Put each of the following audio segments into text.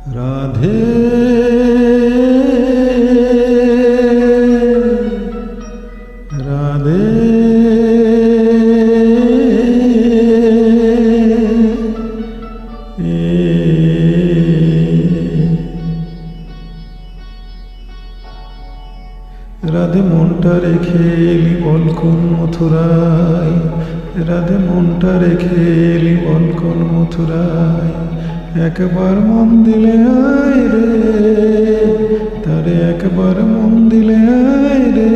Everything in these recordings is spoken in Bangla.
রাধে রাধে রাধে মনটা রেখে এলি বল কোন মথুরায়, রাধে মনটা রেখে এলি বল কোন মথুরায়। একবার মন দিলে আয় রে, তারে একবার মন দিলে আয় রে,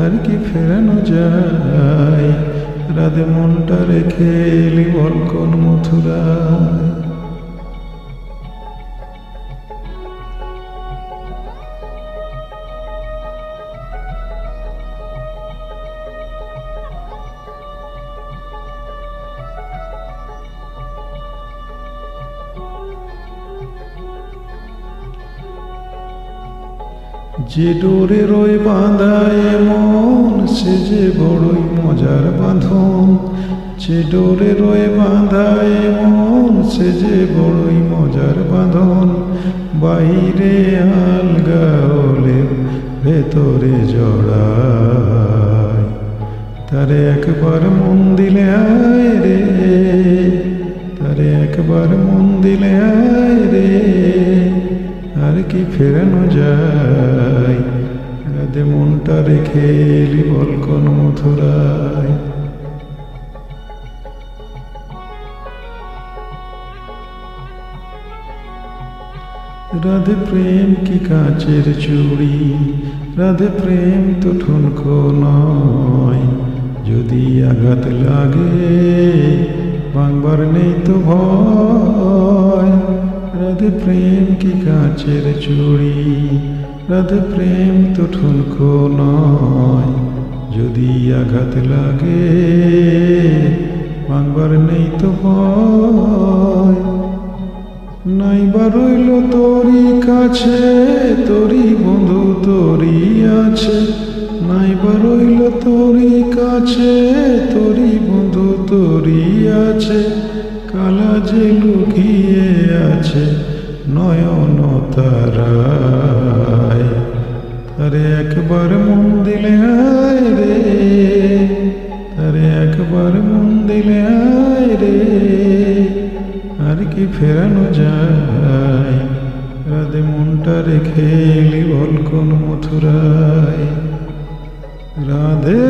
আর কি ফেরানো যায়। রাধে মনটা রেখে এলি বল কোন মথুরায়। যে ডোরে রই বাঁধায় মন সে যে বড়ই মজার বাঁধন, যে ডোরে রই বাঁধায় মন সে যে বড়ই মজার বাঁধন। বাইরে আলগা হলে ভেতরে জড়ায়, তারে একবার মন দিলে আয় রে, তারে একবার মন দিলে আয় রে, আর কি ফেরানো যায়। রাধে মনটা রেখে এলি বল কোন মথুরায়। রাধে প্রেম কি কাঁচের চুড়ি, রাধে প্রেম তো ঠুনকো নয়। যদি আঘাত লাগে ভাঙবার নেই তো ভয়। রাধে প্রেম কি কাঁচের চুড়ি, রাধে প্রেম তো ঠুনকো নয়। যদি আঘাত লাগে ভাঙবার নেই তো ভয়। নাইবা রইল তোরই কাছে তোরই বন্ধু তোরই আছে, নাইবা রইল তোরই কাছে তোরই বন্ধু তোরই আছে। কালা যে লুকিয়ে আছে নয়ন তারায়, তারে একবার মন দিলে আয় রে, তারে একবার মন দিলে আয় রে, আর কি ফেরানো যায়। রাধে মনটা রেখে এলি বল কোন মথুরায়। রাধে